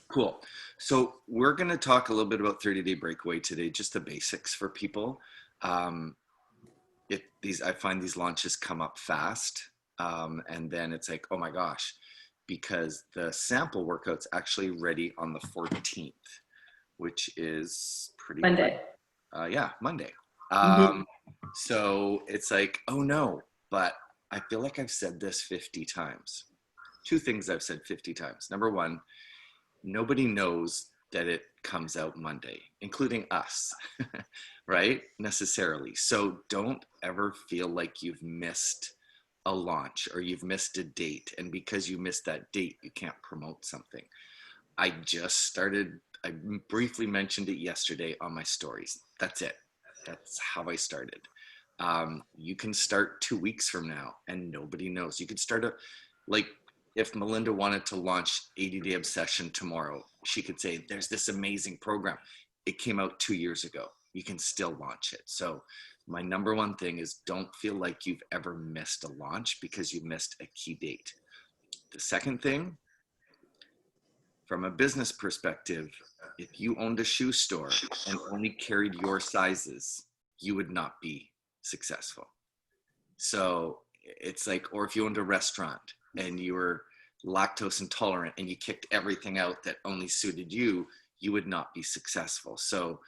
Cool. So we're going to talk a little bit about 30-day breakaway today, just the basics for people. Um, I find these launches come up fast, and then it's like, oh my gosh, because the sample workout's actually ready on the 14th, which is pretty quick. Monday. Yeah, Monday. Hmm. Um, so it's like, oh no, but I feel like I've said this 50 times. Two things I've said 50 times. Number one, nobody knows that it comes out Monday, including us, right? Necessarily. So don't ever feel like you've missed a launch or you've missed a date. And because you missed that date, you can't promote something. I just started, I briefly mentioned it yesterday on my stories. That's it. That's how I started. You can start 2 weeks from now and nobody knows. You could start like, if Melinda wanted to launch 80 Day Obsession tomorrow, she could say, there's this amazing program. It came out 2 years ago. You can still launch it. So, my number one thing is don't feel like you've ever missed a launch because you missed a key date. The second thing, from a business perspective, if you owned a shoe store and only carried your sizes, you would not be successful. So it's like, or if you owned a restaurant and you were lactose intolerant and you kicked everything out that only suited you, you would not be successful. So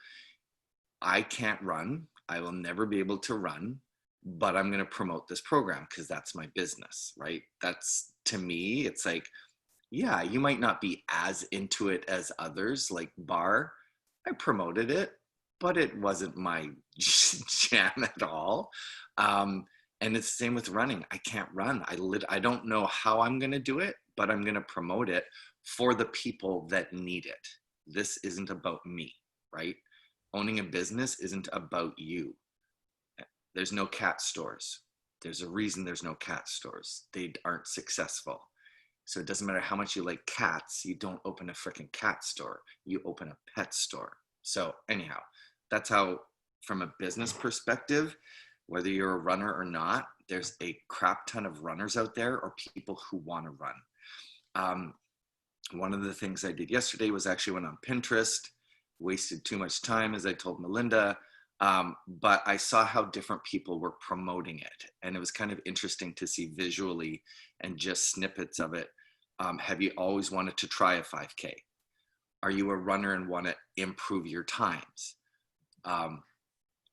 I can't run. I will never be able to run, but I'm going to promote this program because that's my business, right? That's to me, it's like, yeah, you might not be as into it as others, like bar. I promoted it, but it wasn't my jam at all. Um, and it's the same with running. I can't run. I don't know how I'm going to do it, but I'm going to promote it for the people that need it. This isn't about me, right? Owning a business isn't about you. There's no cat stores. There's a reason there's no cat stores. They aren't successful. So it doesn't matter how much you like cats, you don't open a freaking cat store. You open a pet store. So anyhow, that's how, from a business perspective, whether you're a runner or not, there's a crap ton of runners out there or people who want to run. Um, One of the things I did yesterday was actually went on Pinterest, wasted too much time, as I told Melinda. But I saw how different people were promoting it. And it was kind of interesting to see visually and just snippets of it. Have you always wanted to try a 5K? Are you a runner and want to improve your times? Um,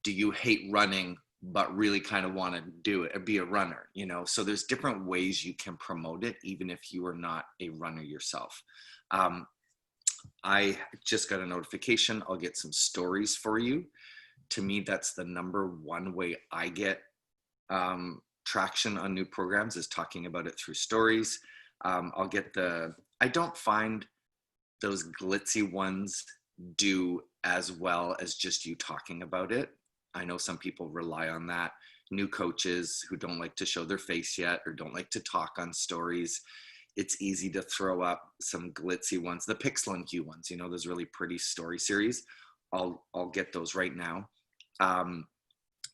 do you hate running but really kind of want to do it, be a runner? So there's different ways you can promote it even if you are not a runner yourself. um, I just got a notification. I'll get some stories for you. To me, that's the number one way I get traction on new programs, is talking about it through stories. I don't find those glitzy ones do as well as just you talking about it. I know some people rely on that. New coaches who don't like to show their face yet or don't like to talk on stories, it's easy to throw up some glitzy ones, the Pixel and Hue ones, those really pretty story series. I'll get those right now. Um,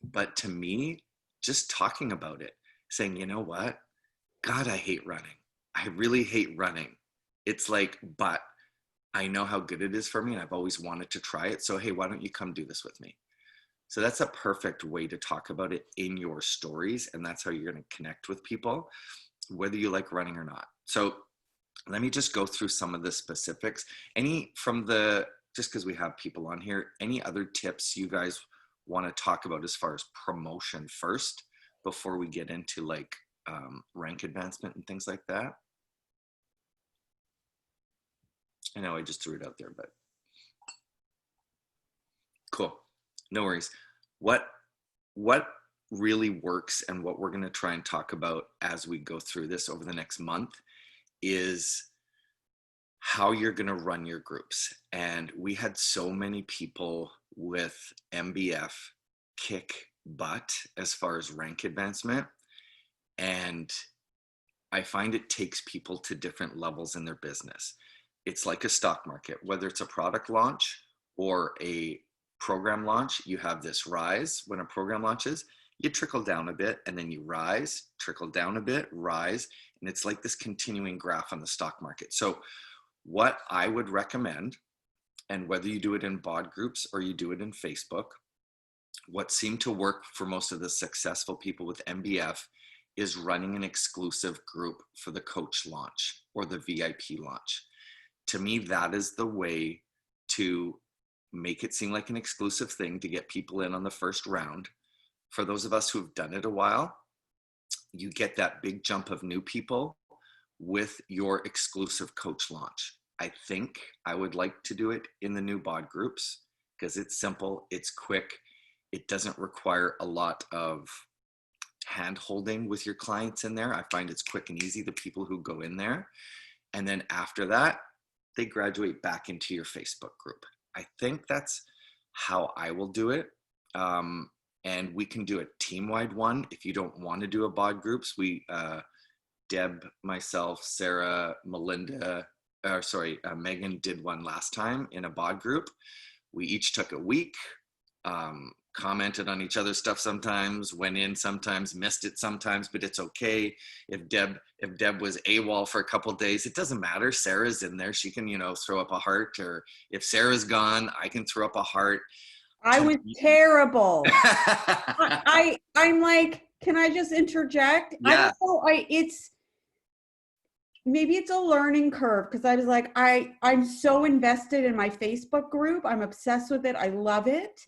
but to me, just talking about it, saying, you know what? God, I hate running. I really hate running. It's like, but I know how good it is for me and I've always wanted to try it. So, hey, why don't you come do this with me? So that's a perfect way to talk about it in your stories. And that's how you're going to connect with people, whether you like running or not. So let me just go through some of the specifics. Just because we have people on here, any other tips you guys want to talk about as far as promotion first before we get into like rank advancement and things like that? I know I just threw it out there, but cool. No worries. What what really works and what we're going to try and talk about as we go through this over the next month is how you're going to run your groups. And we had so many people with MBF kick butt as far as rank advancement. And I find it takes people to different levels in their business. It's like a stock market, whether it's a product launch or a program launch, you have this rise. When a program launches, you trickle down a bit and then you rise, trickle down a bit, rise. And it's like this continuing graph on the stock market. So What I would recommend, and whether you do it in bod groups or you do it in Facebook, what seemed to work for most of the successful people with MBF is running an exclusive group for the coach launch or the VIP launch. To me, that is the way to make it seem like an exclusive thing to get people in on the first round. For those of us who've done it a while, you get that big jump of new people with your exclusive coach launch. I think I would like to do it in the new bod groups because it's simple, it's quick, it doesn't require a lot of hand holding with your clients in there. I find it's quick and easy, the people who go in there. And then after that, they graduate back into your Facebook group. I think that's how I will do it. And we can do a team-wide one if you don't want to do a bod groups. We, Deb, myself, Sarah, Melinda, Megan did one last time in a bod group. We each took a week, commented on each other's stuff sometimes, went in sometimes, missed it sometimes, but it's okay. If Deb was AWOL for a couple of days, it doesn't matter. Sarah's in there. She can, throw up a heart, or if Sarah's gone, I can throw up a heart. I was terrible. I'm like, can I just interject? Yeah. I don't know. Maybe it's a learning curve because I was like, I'm so invested in my Facebook group. I'm obsessed with it. I love it.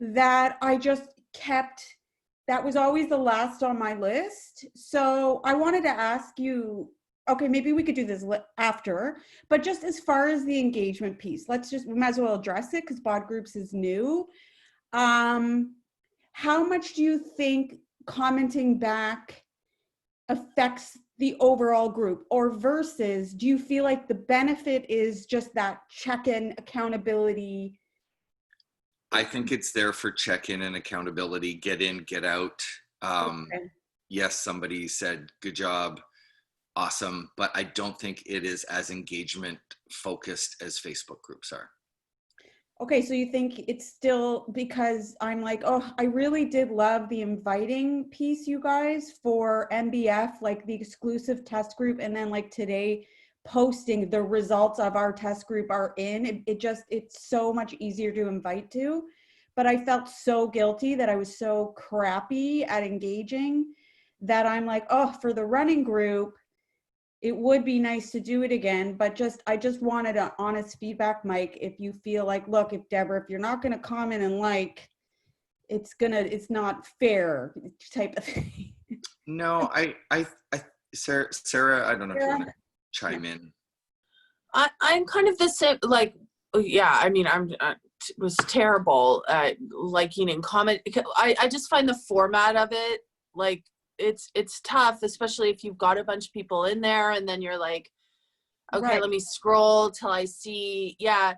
That I just that was always the last on my list. So I wanted to ask you, okay, maybe we could do this after, but just as far as the engagement piece, we might as well address it because bod groups is new. How much do you think commenting back affects the overall group, or versus do you feel like the benefit is just that check-in accountability? I think it's there for check-in and accountability, get in, get out. Okay. Yes, somebody said, good job, awesome, but I don't think it is as engagement focused as Facebook groups are. Okay, so you think it's still, because I'm like, oh, I really did love the inviting piece, you guys, for MBF, like the exclusive test group, and then like today, posting the results of our test group are in. It's so much easier to invite to, but I felt so guilty that I was so crappy at engaging that I'm like, oh, for the running group, it would be nice to do it again, but I just wanted an honest feedback, Mike. If you feel like, look, if you're not going to comment and like, it's not fair type of thing. No, Sarah, I don't know if you want to chime in. I'm kind of the same, like, yeah, I mean, was terrible at liking and comment. I just find the format of it, like, it's tough, especially if you've got a bunch of people in there and then you're like, okay, right, let me scroll till I see. Yeah.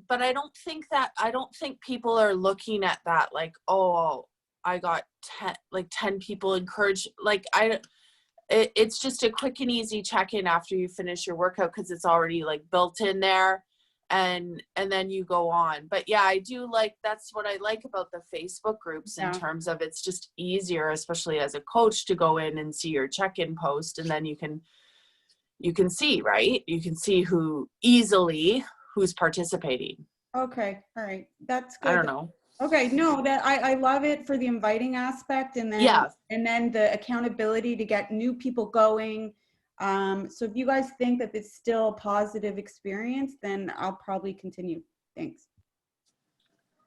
But I don't think people are looking at that like, oh, I got 10 people encouraged. Like it's just a quick and easy check-in after you finish your workout because it's already like built in there. And then you go on. But yeah, I do that's what I like about the Facebook groups in terms of it's just easier, especially as a coach, to go in and see your check-in post, and then you can see, right? You can see who's participating. Okay. All right. That's good. I don't know. Okay. No, that I love it for the inviting aspect, and then the accountability to get new people going. So if you guys think that it's still a positive experience, then I'll probably continue. Thanks.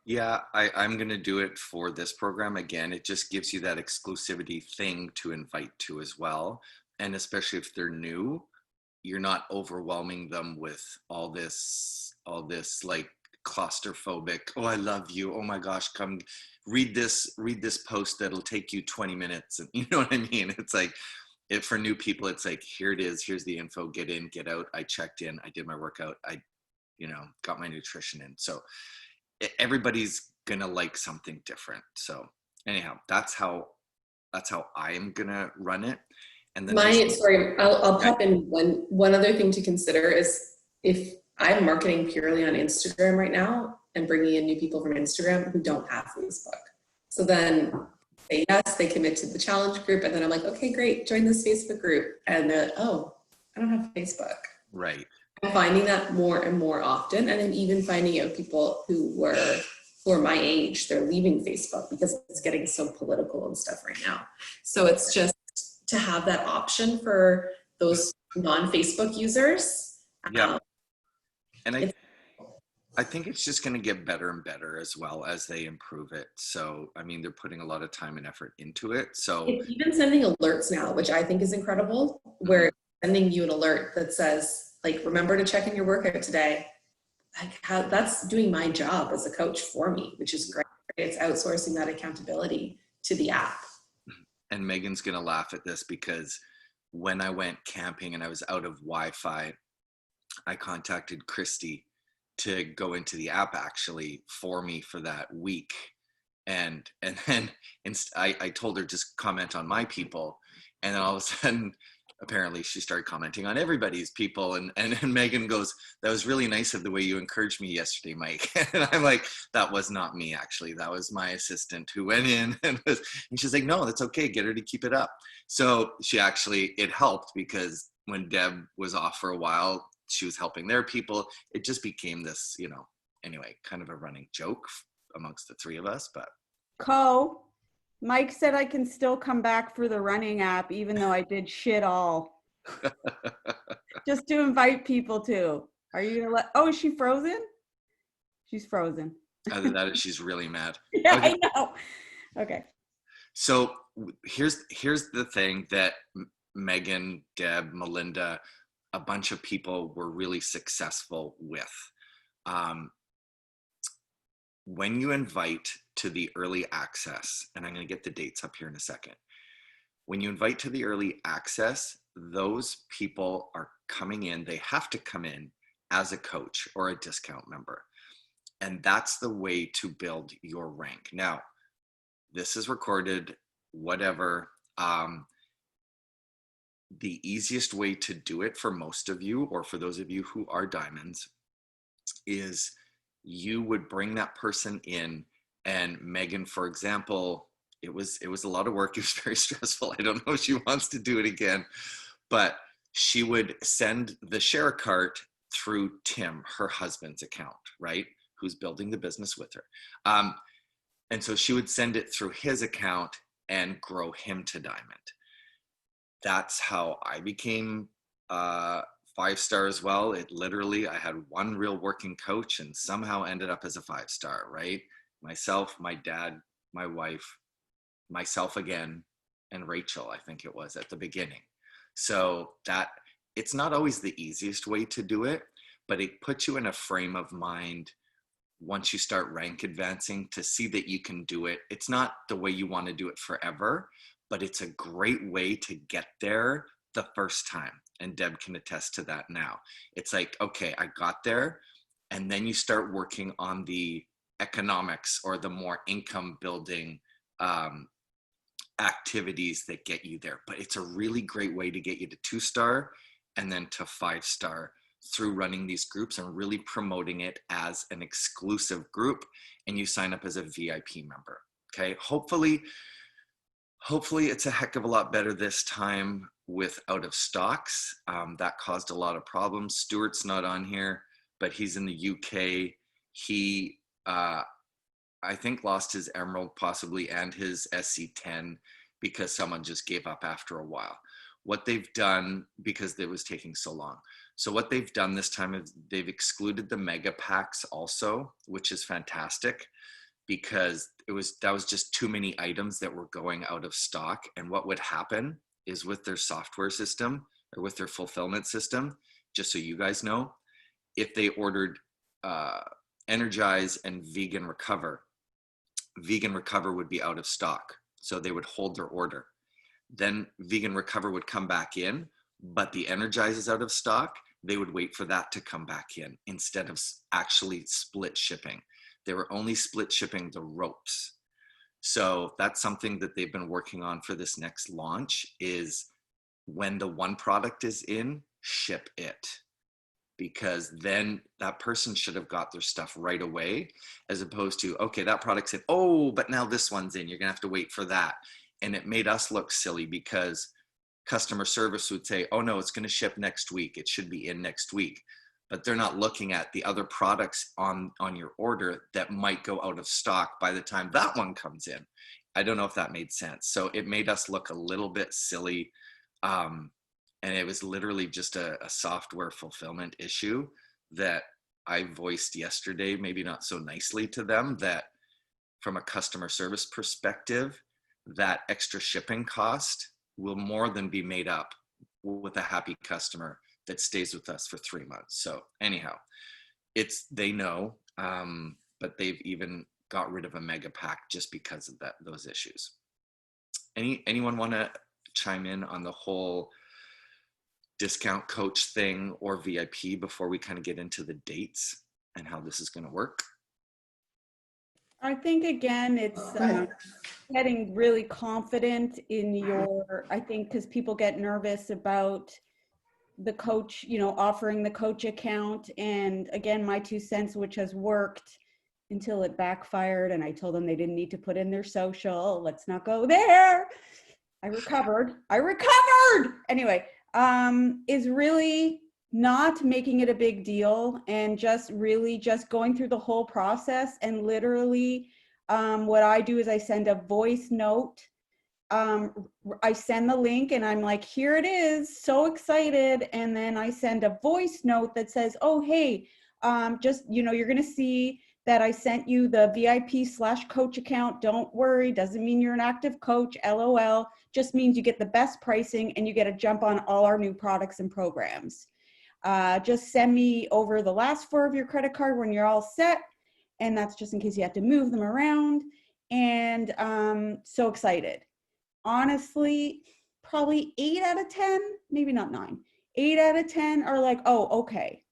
Yeah, I'm going to do it for this program. Again, it just gives you that exclusivity thing to invite to as well. And especially if they're new, you're not overwhelming them with all this like claustrophobic, oh, I love you, oh my gosh, come read this post that'll take you 20 minutes. And you know what I mean? It's like, for new people, it's like, here it is, here's the info, get in, get out. I checked in, I did my workout, I got my nutrition in. So everybody's gonna like something different. So anyhow, that's how I am gonna run it. And then I'll pop in one other thing to consider is if I'm marketing purely on Instagram right now and bringing in new people from Instagram who don't have Facebook. So then say yes, they commit to the challenge group, and then I'm like, okay, great, join this Facebook group. And they're like, oh, I don't have Facebook. Right. I'm finding that more and more often, and I'm even finding out people who are my age, they're leaving Facebook because it's getting so political and stuff right now. So it's just to have that option for those non-Facebook users. Yeah. Um, And it's I think it's just going to get better and better as well as they improve it. So, I mean, they're putting a lot of time and effort into it. So, It's even sending alerts now, which I think is incredible, where it's sending you an alert that says, like, remember to check in your workout today. Like, how that's doing my job as a coach for me, which is great. It's outsourcing that accountability to the app. and Megan's going to laugh at this because when I went camping and I was out of Wi-Fi, I contacted Christy to go into the app actually for me for that week. And then I told her just comment on my people, and then all of a sudden apparently she started commenting on everybody's people, and Megan goes, that was really nice of the way you encouraged me yesterday, Mike. And I'm like, that was not me actually, that was my assistant who went in and she's like, no, that's okay, get her to keep it up. So she actually, it helped because when Deb was off for a while, she was helping their people. It just became this, anyway, kind of a running joke amongst the three of us. But Mike said I can still come back for the running app, even though I did shit all. Just to invite people to. Are you gonna let? Oh, is she frozen? She's frozen. Other than that, she's really mad. Yeah, Okay. I know. Okay. So here's the thing that Megan, Deb, Melinda, a bunch of people were really successful with. When you invite to the early access, and I'm going to get the dates up here in a second. When you invite to the early access, those people are coming in, they have to come in as a coach or a discount member. And that's the way to build your rank. Now, this is recorded, whatever. The easiest way to do it for most of you, or for those of you who are diamonds, is you would bring that person in. And Megan, for example, it was a lot of work. It was very stressful. I don't know if she wants to do it again, but she would send the share cart through Tim, her husband's account, right? Who's building the business with her. And so she would send it through his account and grow him to diamond. That's how I became 5-star as well. It literally, I had one real working coach and somehow ended up as a 5-star, right? Myself, my dad, my wife, myself again, and Rachel, I think it was at the beginning. So that, it's not always the easiest way to do it, but it puts you in a frame of mind once you start rank advancing to see that you can do it. It's not the way you want to do it forever, but it's a great way to get there the first time. And Deb can attest to that now. It's like, okay, I got there. And then you start working on the economics or the more income building activities that get you there. But it's a really great way to get you to 2-star and then to 5-star through running these groups and really promoting it as an exclusive group. And you sign up as a VIP member. Okay. Hopefully it's a heck of a lot better this time with out of stocks. That caused a lot of problems. Stuart's not on here, but he's in the UK. He, I think, lost his Emerald possibly and his SC10 because someone just gave up after a while. What they've done, because it was taking so long. So what they've done this time is they've excluded the mega packs also, which is fantastic, because that was just too many items that were going out of stock. And what would happen is with their software system or with their fulfillment system, just so you guys know, if they ordered Energize and Vegan Recover would be out of stock. So they would hold their order. Then Vegan Recover would come back in, but the Energize is out of stock. They would wait for that to come back in instead of actually split shipping. They were only split shipping the ropes. So that's something that they've been working on for this next launch, is when the one product is in, ship it. Because then that person should have got their stuff right away, as opposed to, okay, that product's in, oh, but now this one's in, you're gonna have to wait for that. And it made us look silly because customer service would say, oh no, it's going to ship next week. It should be in next week. But they're not looking at the other products on your order that might go out of stock by the time that one comes in. I don't know if that made sense. So it made us look a little bit silly. And it was literally just a software fulfillment issue that I voiced yesterday, maybe not so nicely to them, that from a customer service perspective, that extra shipping cost will more than be made up with a happy customer that stays with us for 3 months. So anyhow, they know, but they've even got rid of a mega pack just because of those issues. Anyone want to chime in on the whole discount coach thing or VIP before we kind of get into the dates and how this is going to work? I think again, it's getting really confident in your, I think because people get nervous about the coach, offering the coach account. And again, my 2 cents, which has worked until it backfired. And I told them they didn't need to put in their social. Let's not go there. I recovered. Anyway, is really not making it a big deal and just going through the whole process. And literally what I do is I send a voice note. I send the link and I'm like, here it is, so excited. And then I send a voice note that says, oh, hey, you're going to see that I sent you the VIP/coach account. Don't worry. Doesn't mean you're an active coach. LOL. Just means you get the best pricing and you get a jump on all our new products and programs. Just send me over the last 4 of your credit card when you're all set. And that's just in case you have to move them around. And so excited. Honestly, probably 8 out of 10, maybe not 9, 8 out of 10 are like, oh, okay.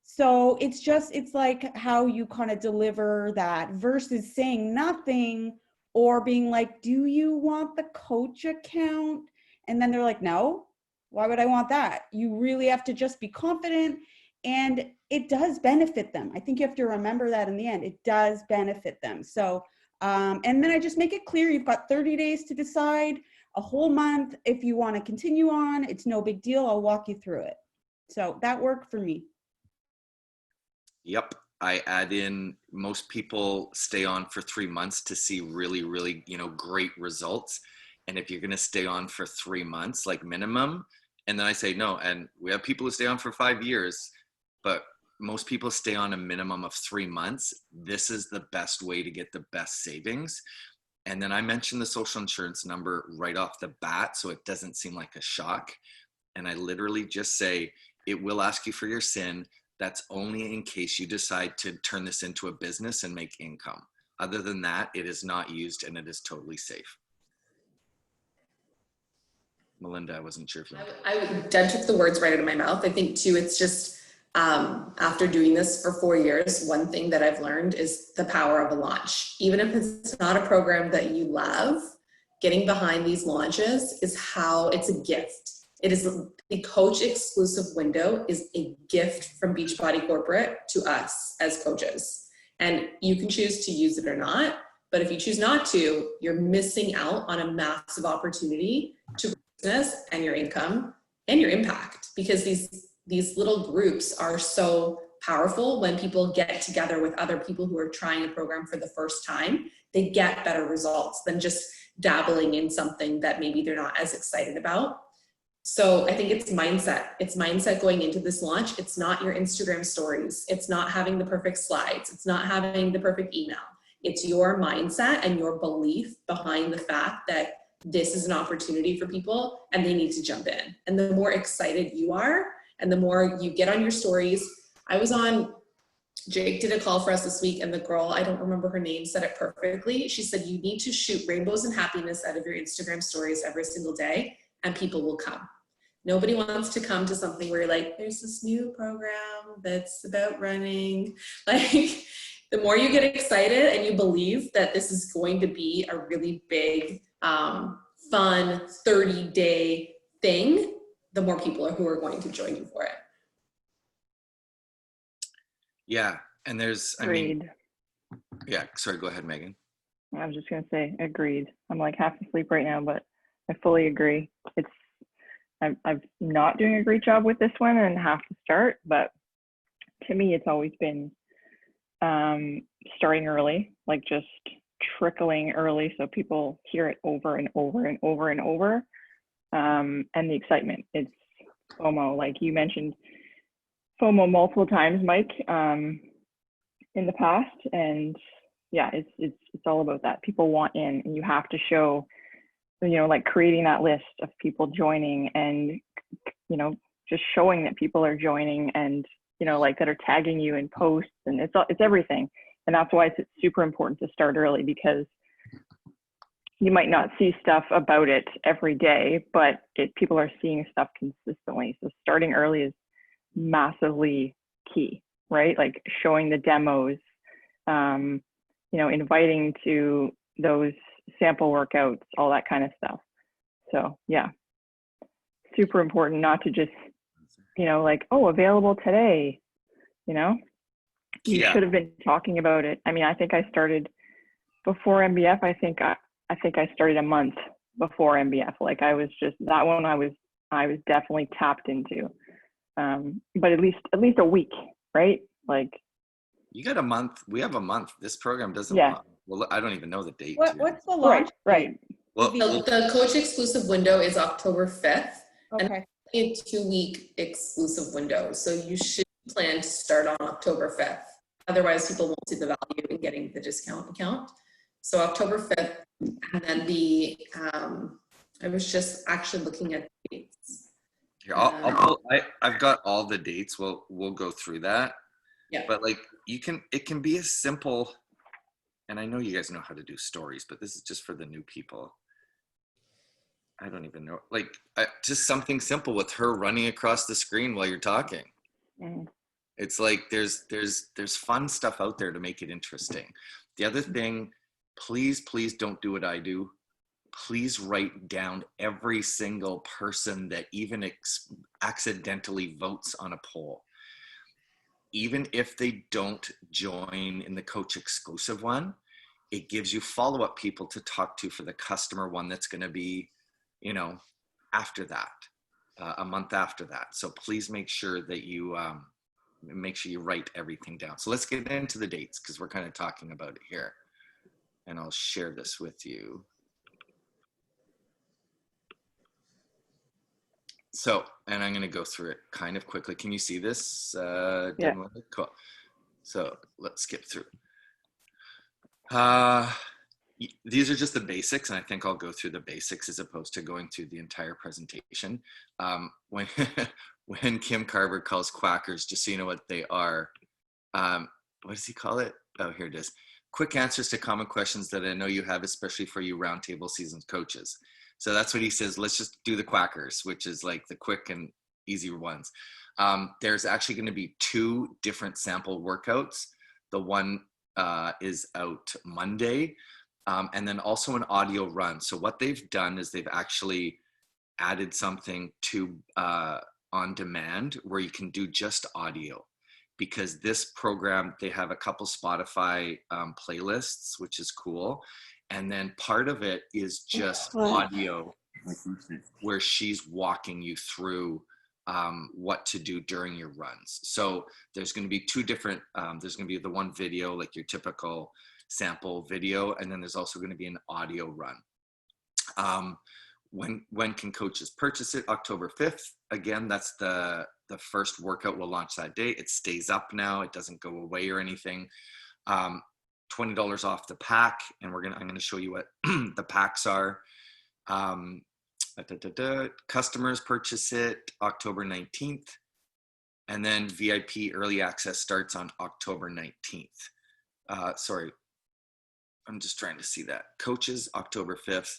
So it's like how you kind of deliver that versus saying nothing or being like, do you want the coach account? And then they're like, no, why would I want that? You really have to just be confident, and it does benefit them. I think you have to remember that in the end, it does benefit them. So, and then I just make it clear, you've got 30 days to decide, a whole month. If you want to continue on, it's no big deal. I'll walk you through it. So that worked for me. Yep. I add in, most people stay on for 3 months to see really, really, great results. And if you're going to stay on for 3 months, like minimum, and then I say no, and we have people who stay on for 5 years, but most people stay on a minimum of 3 months. This is the best way to get the best savings. And then I mentioned the social insurance number right off the bat, so it doesn't seem like a shock. And I literally just say, it will ask you for your SIN. That's only in case you decide to turn this into a business and make income. Other than that, it is not used and it is totally safe. Melinda, I wasn't sure if you Deb took the words right out of my mouth. I think too, it's just, after doing this for 4 years, one thing that I've learned is the power of a launch. Even if it's not a program that you love, getting behind these launches is how it's a gift. It is the coach exclusive window is a gift from Beachbody Corporate to us as coaches. And you can choose to use it or not, but if you choose not to, you're missing out on a massive opportunity to business and your income and your impact, because these little groups are so powerful. When people get together with other people who are trying a program for the first time, they get better results than just dabbling in something that maybe they're not as excited about. So I think it's mindset. It's mindset going into this launch. It's not your Instagram stories. It's not having the perfect slides. It's not having the perfect email. It's your mindset and your belief behind the fact that this is an opportunity for people and they need to jump in. And the more excited you are and the more you get on your stories. Jake did a call for us this week, and the girl, I don't remember her name, said it perfectly. She said, you need to shoot rainbows and happiness out of your Instagram stories every single day and people will come. Nobody wants to come to something where you're like, there's this new program that's about running. Like, the more you get excited and you believe that this is going to be a really big, fun 30-day thing, the more people who are going to join you for it. Yeah. And there's, Agreed. Sorry, go ahead, Megan. I was just going to say, agreed. I'm like half asleep right now, but I fully agree. I'm not doing a great job with this one and have to start, but to me, it's always been starting early, like just trickling early so people hear it over and over and over and over. And the excitement, it's FOMO, like you mentioned FOMO multiple times, Mike, in the past. And yeah, it's all about that. People want in, and you have to show, like creating that list of people joining and, just showing that people are joining and, like that are tagging you in posts, and it's everything. And that's why it's super important to start early, because you might not see stuff about it every day, but people are seeing stuff consistently. So starting early is massively key, right? Like showing the demos, inviting to those sample workouts, all that kind of stuff. So yeah, super important not to just, like, oh, available today, you should have been talking about it. I mean, I think I started before MBF. I think I started a month before MBF. Like I was just, that one I was definitely tapped into. But at least a week, right? Like you got a month. We have a month. This program doesn't. Yeah. Well, I don't even know the date. What's the launch? Right. Well, The coach exclusive window is October 5th. Okay. A 2-week exclusive window. So you should plan to start on October 5th. Otherwise, people won't see the value in getting the discount account. So October 5th, and then I was just actually looking at dates. here, I've got all the dates. We'll go through that. Yeah. But like it can be as simple, and I know you guys know how to do stories, but this is just for the new people. I don't even know, like just something simple with her running across the screen while you're talking. Mm. It's like there's fun stuff out there to make it interesting. The other thing, please don't do what I do. Please write down every single person that even accidentally votes on a poll. Even if they don't join in the coach exclusive one, it gives you follow-up people to talk to for the customer one that's going to be, after that, a month after that. So please make sure that you write everything down. So let's get into the dates, because we're kind of talking about it here. And I'll share this with you. So, and I'm going to go through it kind of quickly. Can you see this? Yeah. Cool. So let's skip through. These are just the basics, and I think I'll go through the basics as opposed to going through the entire presentation. When Kim Carver calls quackers, just so you know what they are, what does he call it? Oh, here it is. Quick answers to common questions that I know you have, especially for you roundtable seasoned coaches. So that's what he says. Let's just do the quackers, which is like the quick and easy ones. There's actually going to be 2 different sample workouts. The one is out Monday, and then also an audio run. So what they've done is they've actually added something to on demand where you can do just audio, because this program, they have a couple Spotify playlists, which is cool. And then part of it is just audio where she's walking you through what to do during your runs. So there's going to be 2 different, there's going to be the one video, like your typical sample video, and then there's also going to be an audio run. When can coaches purchase it? October 5th. Again, that's the first workout will launch that day. It stays up now. It doesn't go away or anything. $20 off the pack, and I'm going to show you what the packs are. Customers purchase it October 19th, and then VIP early access starts on October 19th. Sorry, I'm just trying to see that. Coaches October 5th,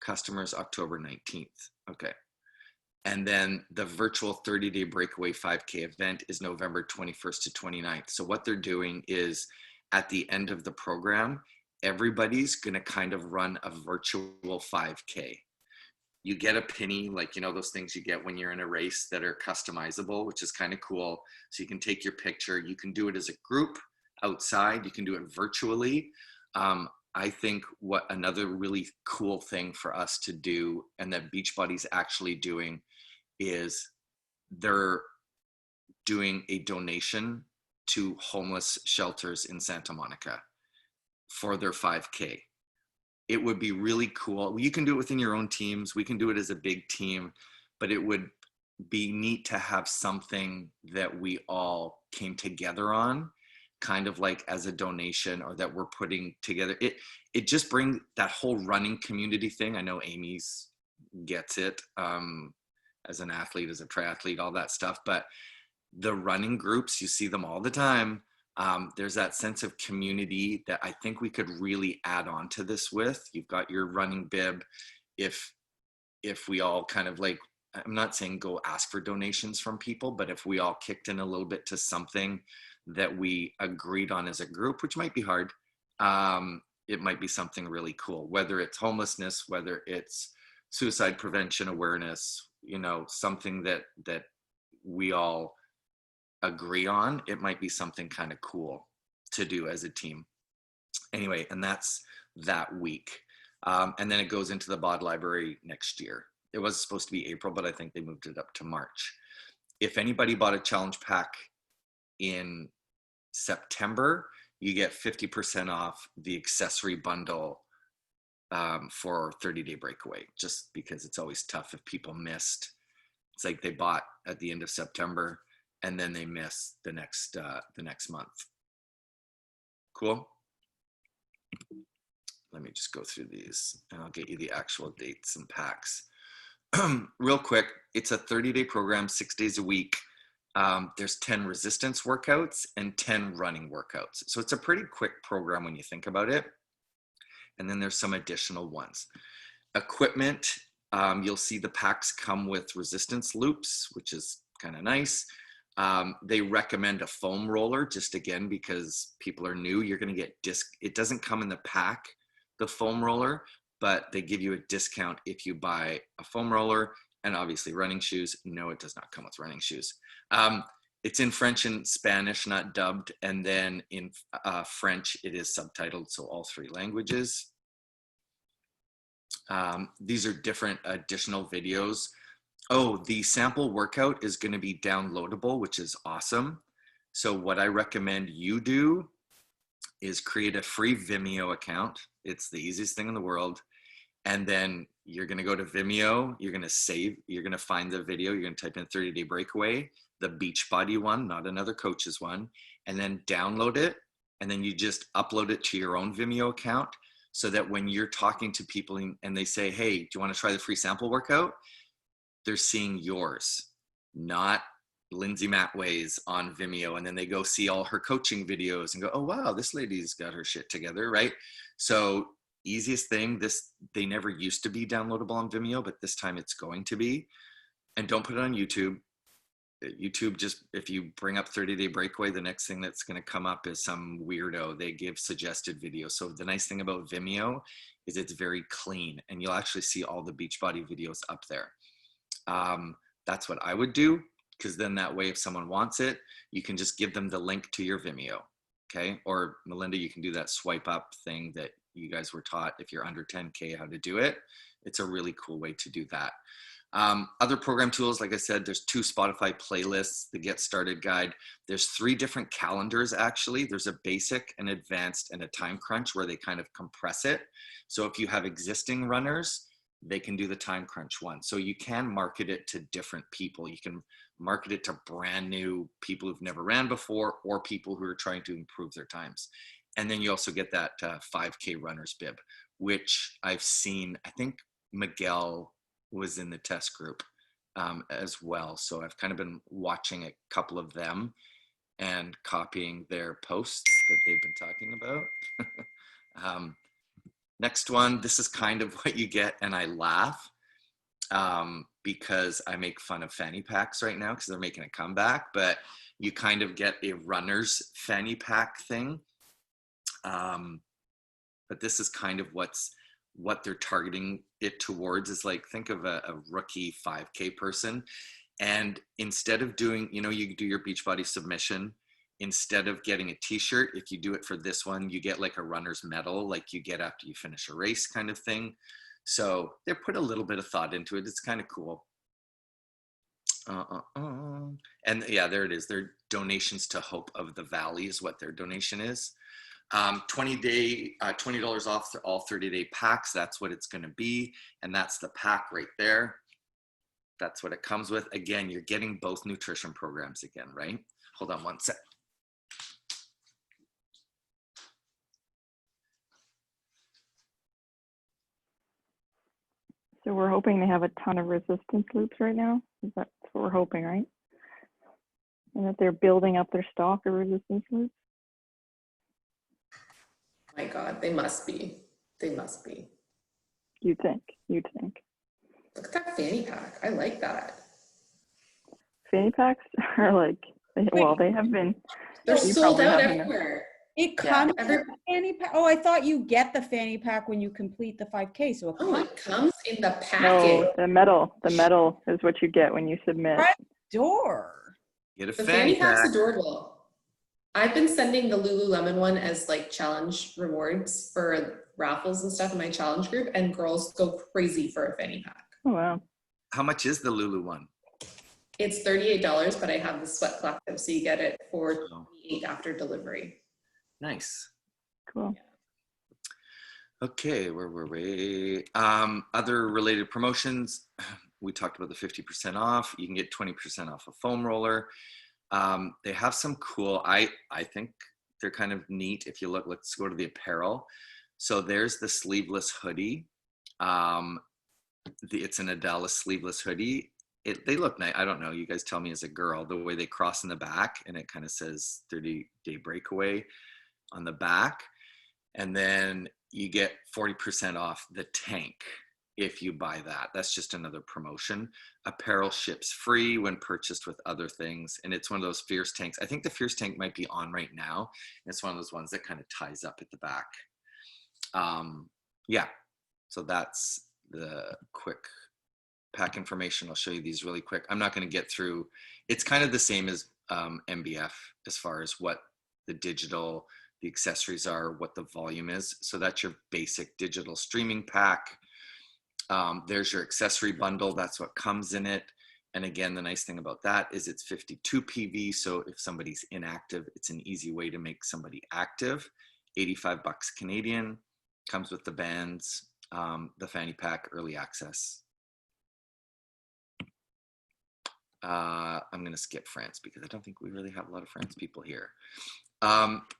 customers October 19th. Okay. And then the virtual 30-day breakaway 5K event is November 21st to 29th. So what they're doing is, at the end of the program, everybody's going to kind of run a virtual 5K. You get a penny, like, those things you get when you're in a race that are customizable, which is kind of cool. So you can take your picture. You can do it as a group outside. You can do it virtually. I think what another really cool thing for us to do, and that Beachbody's actually doing, is they're doing a donation to homeless shelters in Santa Monica for their 5K. It would be really cool. You can do it within your own teams. We can do it as a big team, but it would be neat to have something that we all came together on, kind of like as a donation, or that we're putting together. It just brings that whole running community thing. I know Amy's gets it as an athlete, as a triathlete, all that stuff, but the running groups, you see them all the time. There's that sense of community that I think we could really add on to this with. You've got your running bib. If we all kind of like, I'm not saying go ask for donations from people, but if we all kicked in a little bit to something that we agreed on as a group, which might be hard, it might be something really cool, whether it's homelessness, whether it's suicide prevention awareness, you know, something that we all agree on. It might be something kind of cool to do as a team. Anyway, and that's that week. And then it goes into the BOD library next year. It was supposed to be April, but I think they moved it up to March. If anybody bought a challenge pack in September, you get 50% off the accessory bundle for 30-day breakaway, just because it's always tough if people missed. It's like they bought at the end of September and then they miss the next month. Cool. Let me just go through these and I'll get you the actual dates and packs. Real quick, it's a 30-day program, 6 days a week. There's 10 resistance workouts and 10 running workouts. So it's a pretty quick program when you think about it. And then there's some additional ones. Equipment, you'll see the packs come with resistance loops, which is kind of nice. They recommend a foam roller, just again, because people are new. You're going to get it doesn't come in the pack, the foam roller, but they give you a discount if you buy a foam roller, and obviously running shoes. No, it does not come with running shoes. It's in French and Spanish, not dubbed. And then in French, it is subtitled, so all 3 languages. These are different additional videos. Oh, the sample workout is going to be downloadable, which is awesome. So what I recommend you do is create a free Vimeo account. It's the easiest thing in the world. And then you're going to go to Vimeo, you're going to save, you're going to find the video, you're going to type in 30-day breakaway, the Beachbody one, not another coach's one, and then download it. And then you just upload it to your own Vimeo account, so that when you're talking to people and they say, hey, do you want to try the free sample workout? They're seeing yours, not Lindsay Matway's on Vimeo. And then they go see all her coaching videos and go, oh, wow, this lady's got her shit together, right? So easiest thing, they never used to be downloadable on Vimeo, but this time it's going to be. And don't put it on YouTube. YouTube, just if you bring up 30-day breakaway, the next thing that's going to come up is some weirdo. They give suggested videos. So the nice thing about Vimeo is it's very clean, and you'll actually see all the Beachbody videos up there. That's what I would do, because then that way, if someone wants it, you can just give them the link to your Vimeo. Okay. Or Melinda, you can do that swipe up thing that you guys were taught if you're under 10K how to do it. It's a really cool way to do that. Other program tools, like I said, there's 2 Spotify playlists, the Get Started Guide. There's 3 different calendars, actually. There's a basic, an advanced, and a time crunch, where they kind of compress it. So if you have existing runners, they can do the time crunch one. So you can market it to different people. You can market it to brand new people who've never ran before, or people who are trying to improve their times. And then you also get that 5K runner's bib, which I've seen, I think Miguel was in the test group as well. So I've kind of been watching a couple of them and copying their posts that they've been talking about. Next one, this is kind of what you get, and I laugh because I make fun of fanny packs right now because they're making a comeback, but you kind of get a runner's fanny pack thing. But this is kind of what they're targeting it towards, is like, think of a rookie 5K person. And instead of doing, you do your Beachbody submission, instead of getting a t-shirt, if you do it for this one, you get like a runner's medal, like you get after you finish a race kind of thing. So they put a little bit of thought into it. It's kind of cool. And yeah, there it is. Their donations to Hope of the Valley is what their donation is. 20 $20 off all 30-day packs. That's what it's going to be. And that's the pack right there. That's what it comes with. Again, you're getting both nutrition programs again, right? Hold on one sec. So we're hoping to have a ton of resistance loops right now. That's what we're hoping, right? And that they're building up their stock of resistance loops. My God, they must be. They must be. You'd think. You'd think. Look at that fanny pack. I like that. Fanny packs are like, well, they have been. They're You sold probably out have enough. everywhere. It comes with the fanny pack. Oh, I thought you get the fanny pack when you complete the 5K. So Oh, it comes in the packet. No, the metal is what you get when you submit. right door. Get a The fanny fanny pack's pack. adorable. I've been sending the Lululemon one as like challenge rewards for raffles and stuff in my challenge group, and girls go crazy for a fanny pack. Oh, wow. How much is the Lulu one? It's $38, but I have the Sweat Collective, so you get it for $28 after delivery. Nice. Cool. Okay, where were we? Other related promotions. We talked about the 50% off. You can get 20% off a foam roller. They have some cool, I think they're kind of neat. If you look, let's go to the apparel. So there's the sleeveless hoodie. It's an Adela sleeveless hoodie. They look nice. I don't know. You guys tell me as a girl, the way they cross in the back, and it kind of says 30-day breakaway on the back. And then you get 40% off the tank if you buy that. That's just another promotion. Apparel ships free when purchased with other things. And it's one of those Fierce tanks. I think the Fierce tank might be on right now. It's one of those ones that kind of ties up at the back. Yeah, so that's the quick pack information. I'll show you these really quick. I'm not going to get through. It's kind of the same as MBF as far as what the digital, the accessories are, what the volume is. So that's your basic digital streaming pack. There's your accessory bundle. That's what comes in it. And again, the nice thing about that is it's 52 PV. So if somebody's inactive, it's an easy way to make somebody active. 85 bucks Canadian, comes with the bands, the fanny pack, early access. I'm going to skip France because I don't think we really have a lot of France people here.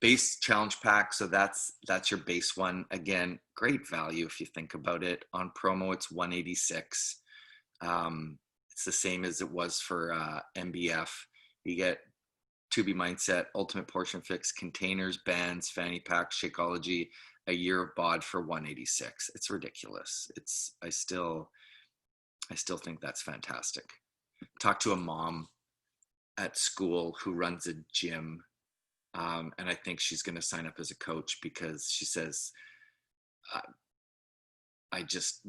Base challenge pack. So that's your base one. Again, great value if you think about it. On promo, it's $186. It's the same as it was for MBF. You get 2B Mindset, Ultimate Portion Fix, containers, bands, fanny pack, Shakeology, a year of bod for $186. It's ridiculous. I still think that's fantastic. Talked to a mom at school who runs a gym. And I think she's going to sign up as a coach because she says,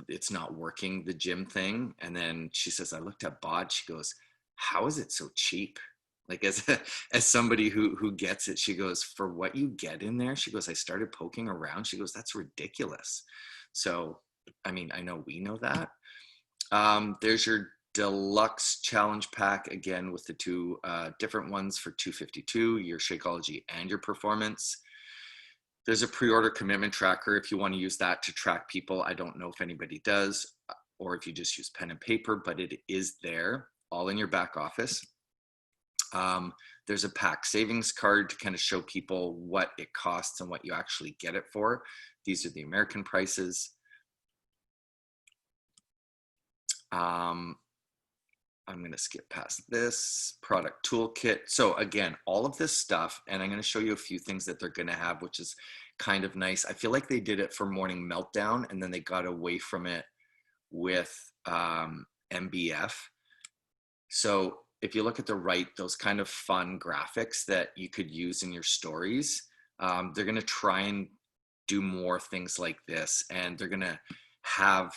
it's not working, the gym thing. And then she says, I looked at bod. She goes, how is it so cheap? Like as somebody who gets it, she goes, for what you get in there, she goes, I started poking around. She goes, that's ridiculous. So, I mean, I know we know that. There's your deluxe challenge pack, again with the two different ones for $252, your Shakeology and your performance. There's a pre-order commitment tracker if you want to use that to track people. I don't know if anybody does, or if you just use pen and paper, but it is there, all in your back office. There's a pack savings card to kind of show people what it costs and what you actually get it for. These are the American prices. I'm going to skip past this product toolkit. So again, all of this stuff, and I'm going to show you a few things that they're going to have, which is kind of nice. I feel like they did it for Morning Meltdown and then they got away from it with MBF. So if you look at the right, those kind of fun graphics that you could use in your stories, they're going to try and do more things like this. And they're going to have,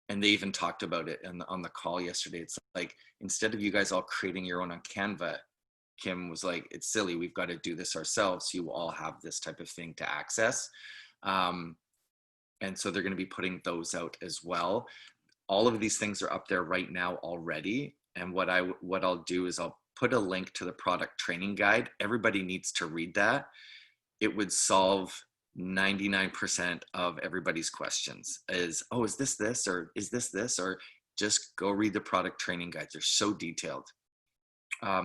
and they even talked about it on the call yesterday. It's like, instead of you guys all creating your own on Canva, Kim was like, it's silly. We've got to do this ourselves. So you all have this type of thing to access. And so they're going to be putting those out as well. All of these things are up there right now already. And what I'll do is I'll put a link to the product training guide. Everybody needs to read that. It would solve 99% of everybody's questions is, oh, is this, or is this, or just go read the product training guides. They're so detailed.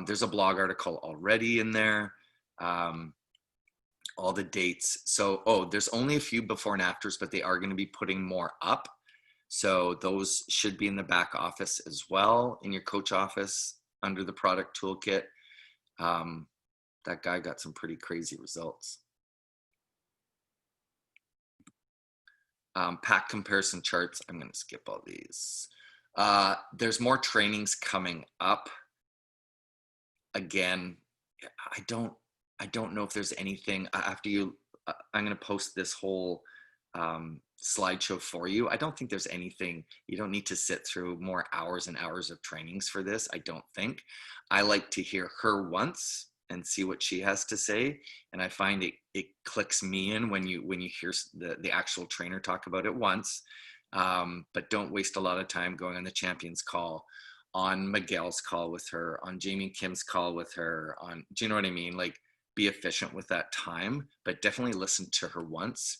There's a blog article already in there. All the dates. So, there's only a few before and afters, but they are going to be putting more up. So those should be in the back office as well, in your coach office under the product toolkit. That guy got some pretty crazy results. Pack comparison charts. I'm going to skip all these. There's more trainings coming up. Again, I don't know if there's anything after you. I'm going to post this whole slideshow for you. I don't think there's anything. You don't need to sit through more hours and hours of trainings for this. I don't think. I like to hear her once and see what she has to say, and I find it clicks me in when you hear the actual trainer talk about it once. But don't waste a lot of time going on the champions call, on Miguel's call with her, on Jamie Kim's call with her, do you know what I mean? Like, be efficient with that time, but definitely listen to her once.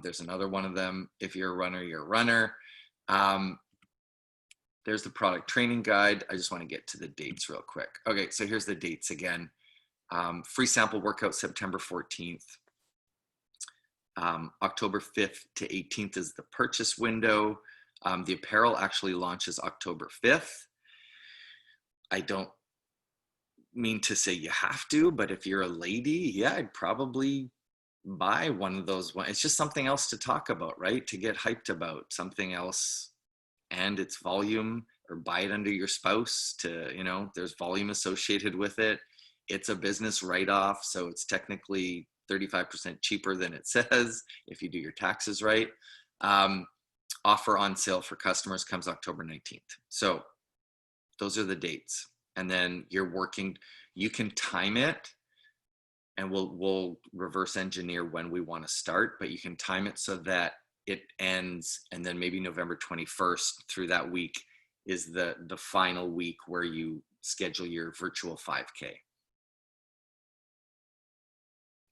There's another one of them. If you're a runner, you're a runner. There's the product training guide. I just want to get to the dates real quick. Okay, so here's the dates again. Free sample workout September 14th. October 5th to 18th is the purchase window. The apparel actually launches October 5th. I don't mean to say you have to, but if you're a lady, yeah, I'd probably buy one of those. It's just something else to talk about, right? To get hyped about something else, and it's volume, or buy it under your spouse to, there's volume associated with it. It's a business write-off, so it's technically 35% cheaper than it says if you do your taxes right. Offer on sale for customers comes October 19th. So those are the dates. And then you can time it, and we'll reverse engineer when we want to start, but you can time it so that it ends, and then maybe November 21st through that week is the final week where you schedule your virtual 5K.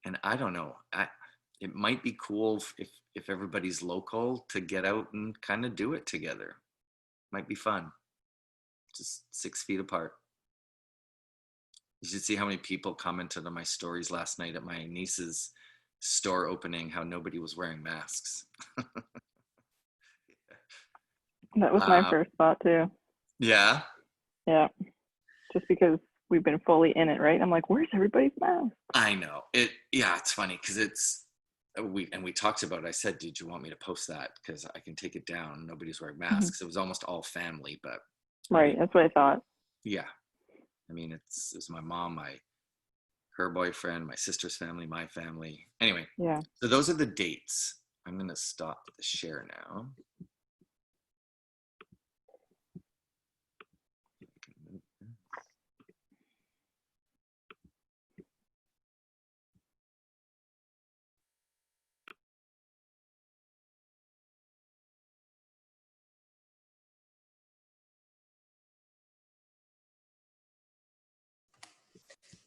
And I don't know, it might be cool if everybody's local to get out and kind of do it together. Might be fun. Just 6 feet apart. You should see how many people commented on my stories last night at my niece's store opening, how nobody was wearing masks. That was my first thought too. Yeah? Yeah. Just because we've been fully in it, right? I'm like, where's everybody's mask? I know. It's funny because we talked about it. I said, did you want me to post that? Because I can take it down. Nobody's wearing masks. It was almost all family, but. Right, that's what I thought. Yeah. I mean, it's my mom, her boyfriend, my sister's family, my family. Anyway, yeah. So those are the dates. I'm going to stop the share now.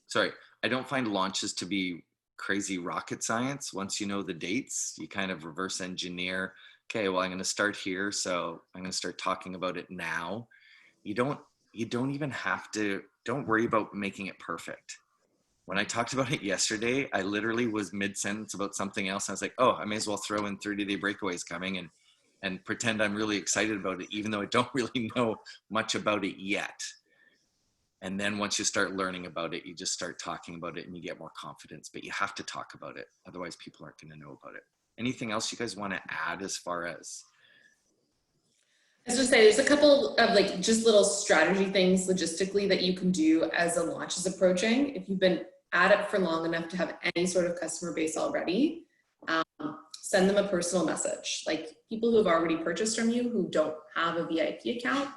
Sorry, I don't find launches to be crazy rocket science. Once you know the dates, you kind of reverse engineer. Okay, well, I'm going to start here, so I'm going to start talking about it now. You don't even have to. Don't worry about making it perfect. When I talked about it yesterday, I literally was mid-sentence about something else. I was like, oh, I may as well throw in 30-day breakaways coming and pretend I'm really excited about it, even though I don't really know much about it yet. And then once you start learning about it, you just start talking about it and you get more confidence, but you have to talk about it. Otherwise people aren't going to know about it. Anything else you guys want to add as far as? I was just saying, there's a couple of like just little strategy things logistically that you can do as a launch is approaching. If you've been at it for long enough to have any sort of customer base already, send them a personal message. Like people who have already purchased from you who don't have a VIP account,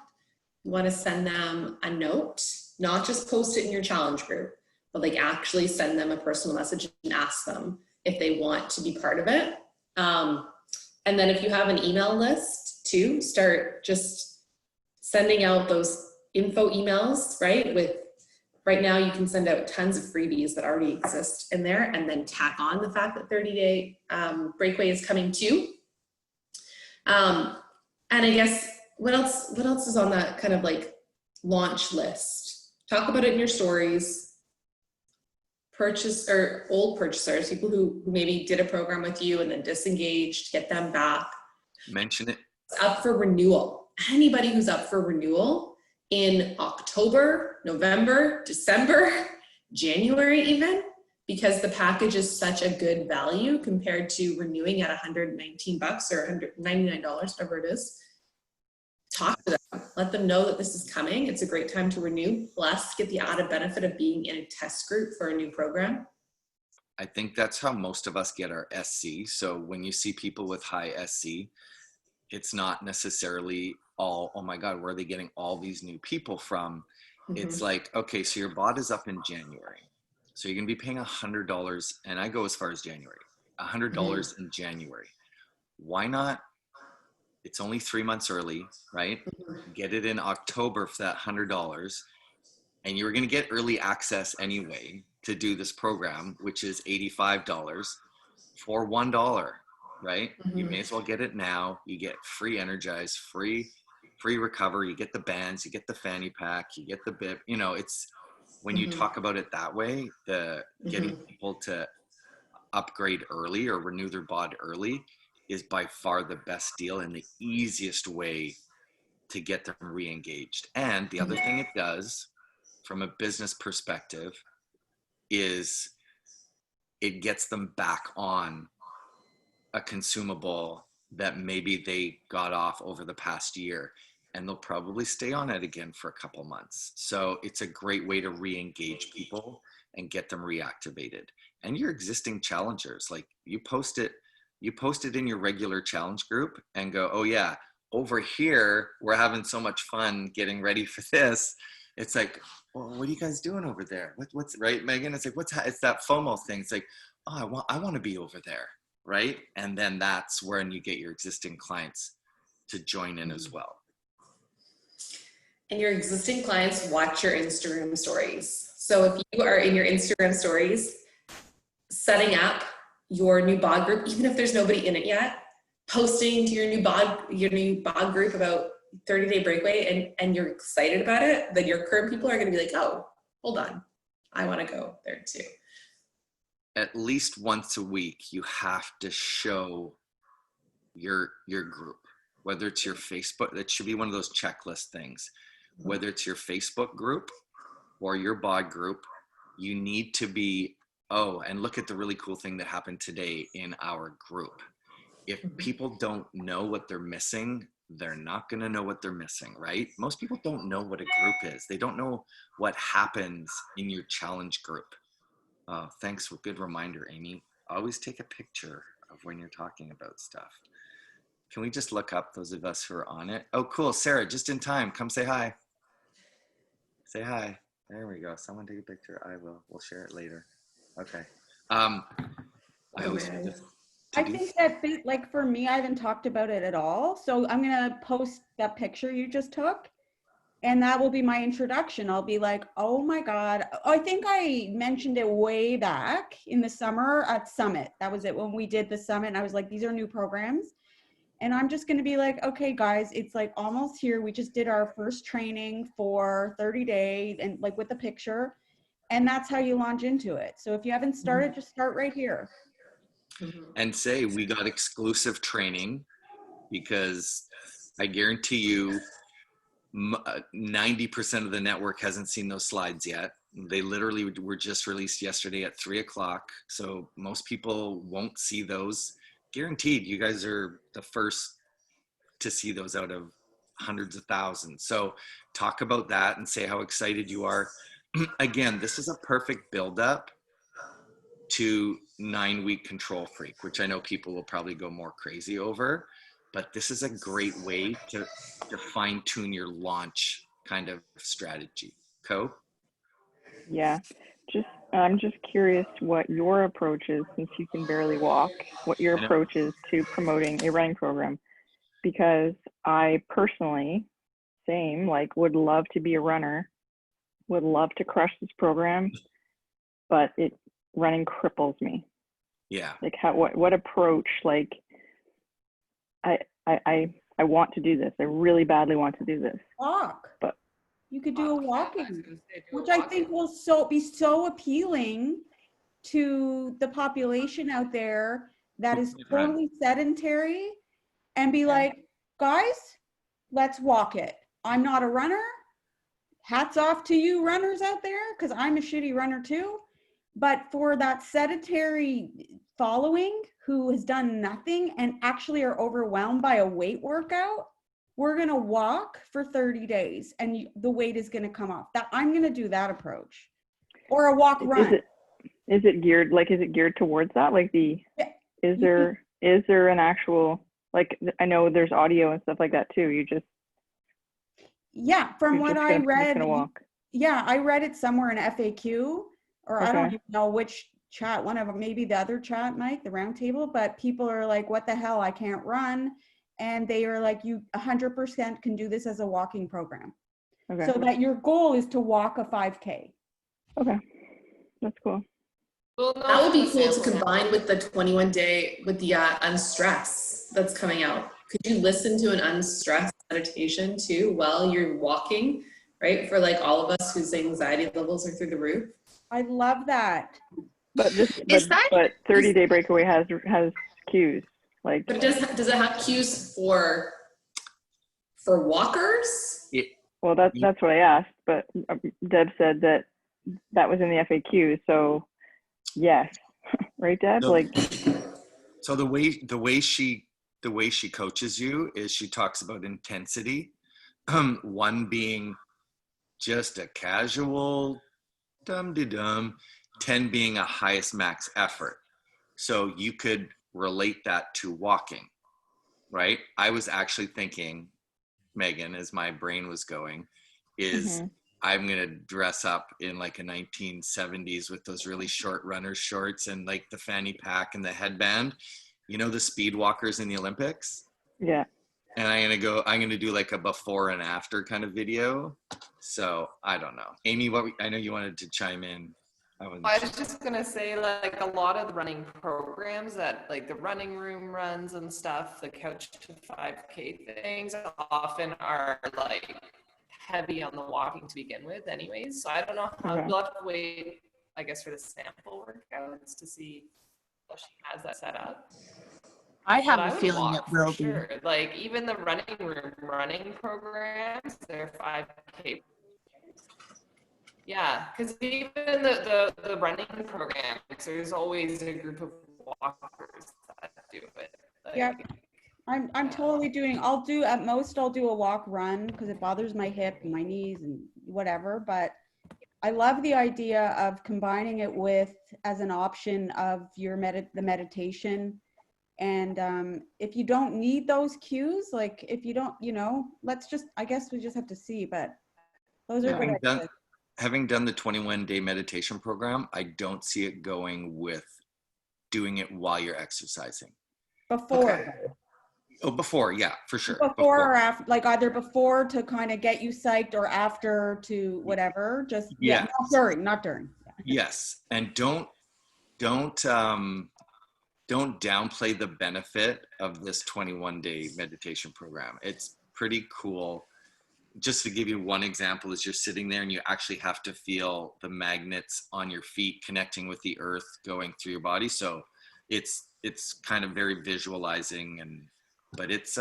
you want to send them a note, not just post it in your challenge group, but like actually send them a personal message and ask them if they want to be part of it. And then if you have an email list too, start just sending out those info emails, right? With right now you can send out tons of freebies that already exist in there, and then tack on the fact that 30-day breakaway is coming too. And I guess what else is on that kind of like launch list? Talk about it in your stories. Purchase or old purchasers, people who maybe did a program with you and then disengaged, get them back. Mention it. It's up for renewal. Anybody who's up for renewal in October, November, December, January even, because the package is such a good value compared to renewing at $119 or $199, whatever it is. Talk to them, let them know that this is coming. It's a great time to renew, plus get the added benefit of being in a test group for a new program. I think that's how most of us get our SC. So when you see people with high SC, it's not necessarily all, oh my God, where are they getting all these new people from? It's like, okay, so your bot is up in January. So you're gonna be paying $100, and I go as far as January, $100 in January. Why not? It's only 3 months early, right? Get it in October for that $100, and you're going to get early access anyway to do this program, which is $85 for $1, right? You may as well get it now. You get free Energize, free recover. You get the bands, you get the fanny pack, you get the bib. You know, it's when you talk about it that way, the getting people to upgrade early or renew their bod early is by far the best deal and the easiest way to get them re-engaged. And the other thing it does from a business perspective is it gets them back on a consumable that maybe they got off over the past year, and they'll probably stay on it again for a couple months. So it's a great way to re-engage people and get them reactivated. And your existing challengers, like you post it in your regular challenge group and go, oh yeah, over here, we're having so much fun getting ready for this. It's like, well, what are you guys doing over there? What's right, Megan? It's like, it's that FOMO thing. It's like, oh, I want to be over there, right? And then that's when you get your existing clients to join in as well. And your existing clients watch your Instagram stories. So if you are in your Instagram stories, setting up your new bod group, even if there's nobody in it yet, posting to your new bod group about 30-day breakaway, and you're excited about it, then your current people are going to be like, oh, hold on, I want to go there too. At least once a week, you have to show your group, whether it's your Facebook. That should be one of those checklist things. Whether it's your Facebook group or your bod group, you need to be, oh, and look at the really cool thing that happened today in our group. If people don't know what they're missing, they're not going to know what they're missing, right? Most people don't know what a group is. They don't know what happens in your challenge group. Thanks for a good reminder, Amy. Always take a picture of when you're talking about stuff. Can we just look up those of us who are on it? Oh, cool. Sarah, just in time. Come say hi. Say hi. There we go. Someone take a picture. I will. We'll share it later. Okay. I always I think that, like for me, I haven't talked about it at all. So I'm going to post that picture you just took, and that will be my introduction. I'll be like, oh my God. I think I mentioned it way back in the summer at Summit. That was it when we did the Summit. And I was like, these are new programs. And I'm just going to be like, okay, guys, it's like almost here. We just did our first training for 30 days and like with the picture. And that's how you launch into it. So if you haven't started, just start right here. And say we got exclusive training, because I guarantee you 90% of the network hasn't seen those slides yet. They literally were just released yesterday at 3 o'clock. So most people won't see those. Guaranteed, you guys are the first to see those out of hundreds of thousands. So talk about that and say how excited you are. Again, this is a perfect buildup to 9-week Control Freak, which I know people will probably go more crazy over, but this is a great way to fine tune your launch kind of strategy. Co? Yeah, I'm just curious what your approach is, since you can barely walk, what your approach is to promoting a running program. Because I personally same, like would love to be a runner, would love to crush this program, but running cripples me. Yeah. Like what approach, like I want to do this. I really badly want to do this. Walk. But you could do a I was walking, gonna say, do a which I walking. think will be so appealing to the population out there that is Run. totally sedentary, and be Yeah. like, guys, let's walk it. I'm not a runner. Hats off to you runners out there, because I'm a shitty runner too. But for that sedentary following who has done nothing and actually are overwhelmed by a weight workout, we're going to walk for 30 days and the weight is going to come off. That I'm going to do that approach. Or a walk run. Is it geared towards that? Like is there an actual, like, I know there's audio and stuff like that too. Yeah, from what I read, walk. yeah, I read it somewhere in FAQ, or I don't Okay. even know which chat, one of them, maybe the other chat, Mike, the round table, but people are like, what the hell, I can't run. And they are like, you 100% can do this as a walking program. Okay. So that your goal is to walk a 5K. Okay. That's cool. We'll know That would be from the cool to sample. combine with the 21 day, with the unstress that's coming out. Could you listen to an unstressed meditation too while you're walking, right? For like all of us whose anxiety levels are through the roof. I love that. But Is that- but 30-day breakaway has cues. Like, But does it have cues for walkers? well, that's what I asked, but Deb said that was in the FAQ, so yes. Right, Deb? So, Like, so the way she coaches you is she talks about intensity. One being just a casual dum-de-dum, 10 being a highest max effort. So you could relate that to walking, right? I was actually thinking, Megan, as my brain was going, is I'm gonna dress up in like a 1970s with those really short runner shorts and like the fanny pack and the headband, you know, the speed walkers in the Olympics. yeah. And I'm gonna do like a before and after kind of video. So I don't know. Amy, I know you wanted to chime in. I was just gonna say, like, a lot of the running programs that, like, the running room runs and stuff, the couch to 5K things often are like heavy on the walking to begin with anyways. So I don't know how, Okay. we'll have to wait, I guess, for the sample workouts to see how she has that set up. I have But I a would feeling it walk for will be. sure. Like, even the running room running programs, they're 5K. Yeah, because even the running programs, there's always a group of walkers that do it. Like, Yeah. I'm totally I'll do a walk run because it bothers my hip and my knees and whatever, but I love the idea of combining it with as an option of the meditation. And if you don't need those cues, like if you don't, I guess we just have to see, but those are good ideas. Having done the 21-day meditation program, I don't see it going with doing it while you're exercising. Before. Okay. Oh, before, yeah, for sure. Before or after, like either before to kind of get you psyched or after to whatever, just, yeah. Not during. Yes, and don't downplay the benefit of this 21-day meditation program. It's pretty cool. Just to give you one example, is you're sitting there and you actually have to feel the magnets on your feet connecting with the earth going through your body. So it's kind of very visualizing, but it's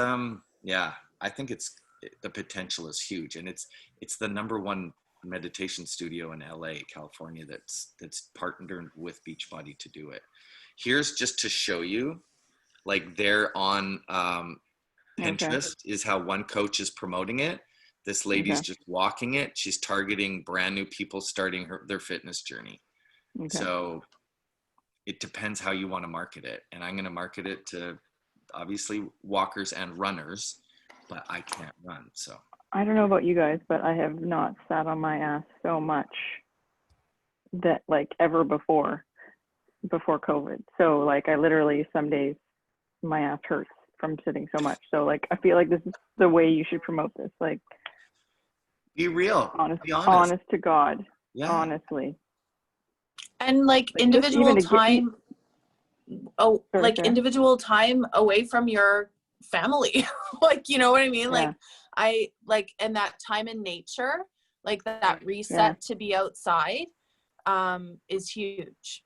yeah, I think the potential is huge, and it's the #1 meditation studio in LA, California, that's partnered with Beachbody to do it. Here's just to show you, like, they're on Pinterest is how one coach is promoting it. This lady's just walking it. She's targeting brand new people starting their fitness journey. So it depends how you want to market it. And I'm going to market it to obviously walkers and runners, but I can't run. So I don't know about you guys, but I have not sat on my ass so much that, like, ever before COVID. So, like, I literally, some days my ass hurts from sitting so much. So, like, I feel like this is the way you should promote this. Like, Be real. Honest, Be honest. honest to God. Yeah. Honestly. And like Like, just individual even to get- time, oh, Sorry, like Sarah. individual time away from your family. Like, you know what I mean? Yeah. Like I like, and that time in nature, like that reset to be outside, is huge.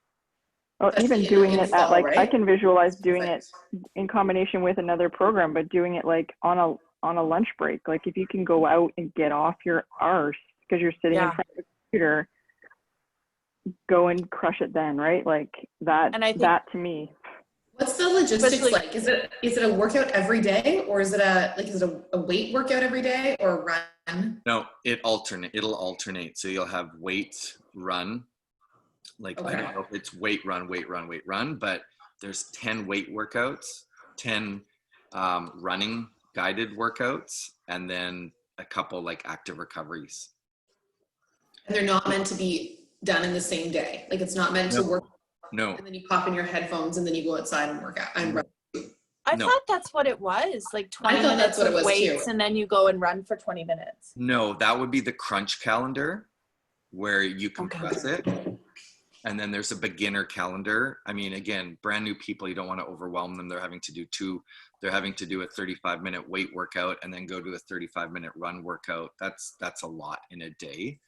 Oh, even Especially doing in it fall, at like, I right? can visualize doing it Perfect. in combination with another program, but doing it like on a lunch break. Like if you can go out and get off your arse because you're sitting in Yeah. front of the computer, go and crush it then, right? Like that, And I think that to me. What's the logistics Especially- like? Is it a workout every day, or is it a weight workout every day, or a run? No, it'll alternate. So you'll have weight run. Like I Okay. don't know if it's weight run, but there's 10 weight workouts, 10 running guided workouts, and then a couple like active recoveries. And they're not meant to be done in the same day. Like it's not meant to No. work, No, and then you pop in your headphones and then you go outside and work out. I No. thought that's what it was, like 20 thought that's minutes what it of was weights too. and then you go and run for 20 minutes. no, that would be the crunch calendar where you Okay. compress it. And then there's a beginner calendar. I mean, again, brand new people, you don't want to overwhelm them. They're having to do a 35-minute weight workout and then go to a 35-minute run workout. That's a lot in a day,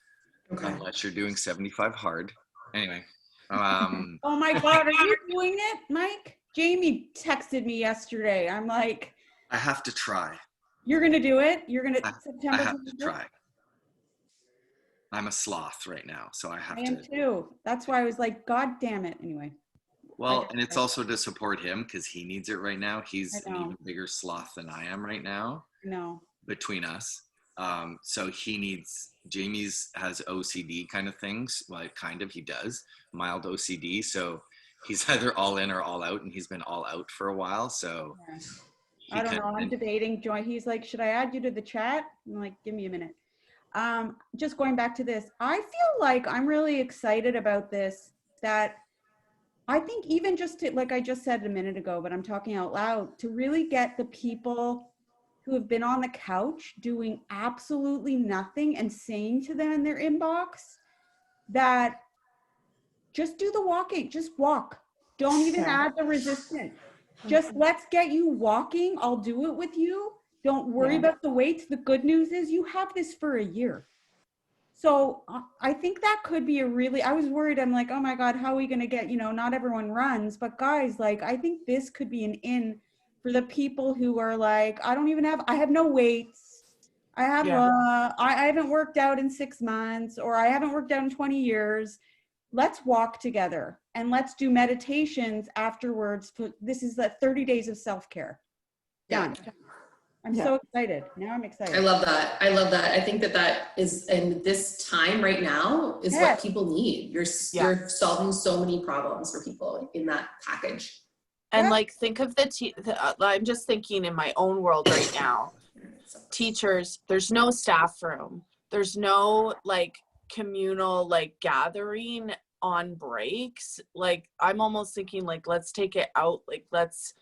Okay. unless you're doing 75 hard. Anyway. Oh my God, are you doing it, Mike? Jamie texted me yesterday. I'm like, I have to try. you're gonna do it? You're gonna I September? have to try. I'm a sloth right now, so I have I am to. too. That's why I was like, God damn it. Anyway. Well, and it's also to support him because he needs it right now. He's I an know. even bigger sloth than I am right now No. between us. So he needs, Jamie's has OCD kind of things. Well, he does mild OCD. So he's either all in or all out, and he's been all out for a while. So Yeah. he I don't can- know. I'm debating join. He's like, should I add you to the chat? I'm like, give me a minute. Just going back to this, I feel like I'm really excited about this, that I think even just to, like I just said a minute ago, but I'm talking out loud, to really get the people who have been on the couch doing absolutely nothing and saying to them in their inbox that just do the walking, just walk. Don't even Yeah. add the resistance. Just let's get you walking. I'll do it with you. Don't worry Yeah. about the weights. The good news is you have this for a year. So I think that could be I was worried. I'm like, oh my God, how are we going to get, not everyone runs, but guys, like, I think this could be an in for the people who are like, I have no weights. I haven't worked out in 6 months, or I haven't worked out in 20 years. Let's walk together and let's do meditations afterwards. This is the 30 days of self-care. Done. I'm so excited. Now I'm excited. I love that. I think that is, and this time right now is what people need. You're solving so many problems for people in that package. And like, think of I'm just thinking in my own world right now, teachers, there's no staff room. There's no like communal like gathering on breaks. Like, I'm almost thinking like, let's take it out. Like, let's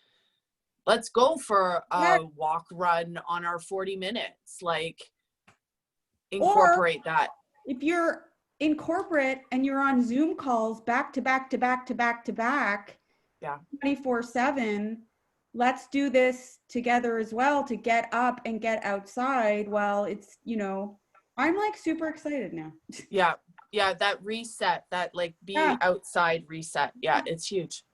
go for a walk run on our 40 minutes, like incorporate that. If you're in corporate and you're on Zoom calls back to back to back to back to back, 24/7, let's do this together as well to get up and get outside while it's, I'm like super excited now. Yeah, that reset, that like be outside reset. Yeah, it's huge.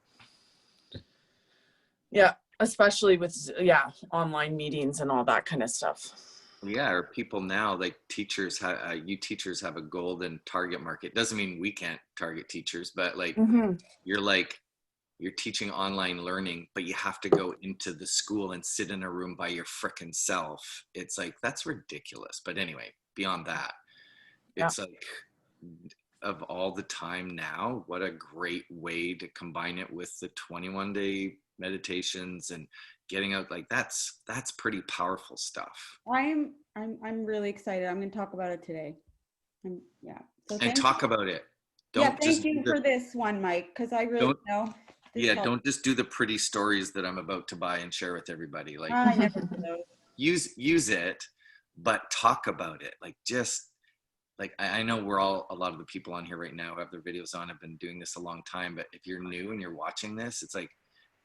Yeah. Especially with online meetings and all that kind of stuff. Yeah, or people now, like teachers, you teachers have a golden target market. Doesn't mean we can't target teachers, but like you're teaching online learning, but you have to go into the school and sit in a room by your frickin' self. It's like, that's ridiculous. But anyway, beyond that, it's like, of all the time now, what a great way to combine it with the 21-day meditations and getting out. Like that's pretty powerful stuff. I'm really excited. I'm going to talk about it today. So talk about it. Thank you for this one, Mike, because I really know. Don't just do the pretty stories that I'm about to buy and share with everybody. Like I never do those. use it, but talk about it. Like, just like, I know we're all, a lot of the people on here right now who have their videos on have been doing this a long time, but if you're new and you're watching this, it's like,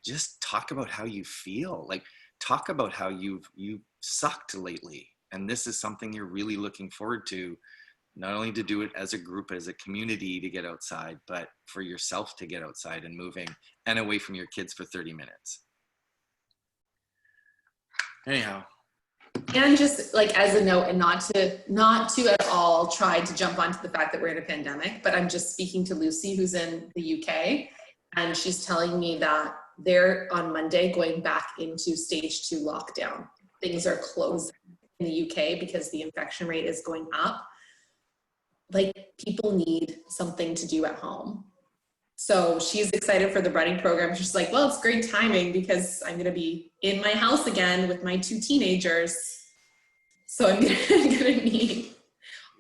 just talk about how you feel. Like, talk about how you've sucked lately. And this is something you're really looking forward to, not only to do it as a group, as a community, to get outside, but for yourself to get outside and moving and away from your kids for 30 minutes. Anyhow. And just like as a note, and not to at all try to jump onto the fact that we're in a pandemic, but I'm just speaking to Lucy, who's in the UK, and she's telling me that they're on Monday going back into stage 2 lockdown. Things are closed in the UK because the infection rate is going up. Like, people need something to do at home. So she's excited for the running program. She's like, well, it's great timing because I'm going to be in my house again with my 2 teenagers. So I'm going to need.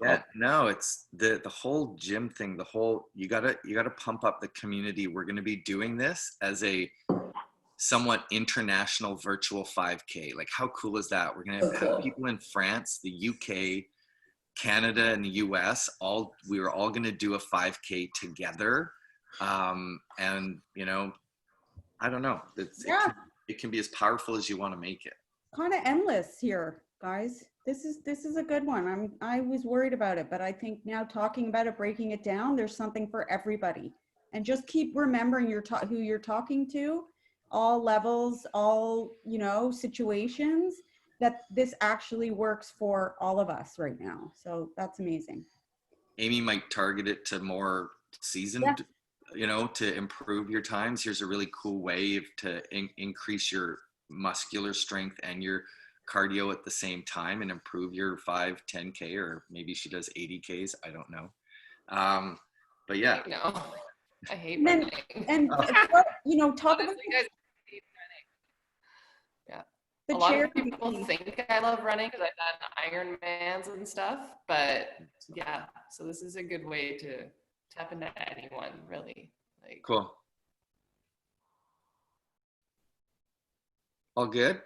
Yeah, no, it's the whole gym thing, the whole, you gotta pump up the community. We're going to be doing this as a somewhat international virtual 5K. Like, how cool is that? We're going to have people in France, the UK, Canada, and the US. We were all going to do a 5K together. And you know, I don't know, it can be as powerful as you want to make it. Kind of endless here, guys. This is a good one. I was worried about it, but I think now talking about it, breaking it down, there's something for everybody. And just keep remembering who you're talking to, all levels, all, you know, situations, that this actually works for all of us right now. So that's amazing. Amy might target it to more seasoned, you know, to improve your times. Here's a really cool way to increase your muscular strength and your cardio at the same time and improve your 5, 10K, or maybe she does 80Ks. I don't know. But yeah. No, I hate running. And you know, talk Honestly, about guys, I hate running. Yeah. A lot of people think I love running because I've done Ironmans and stuff, but yeah, so this is a good way to tap into anyone, really. Like, cool. All good?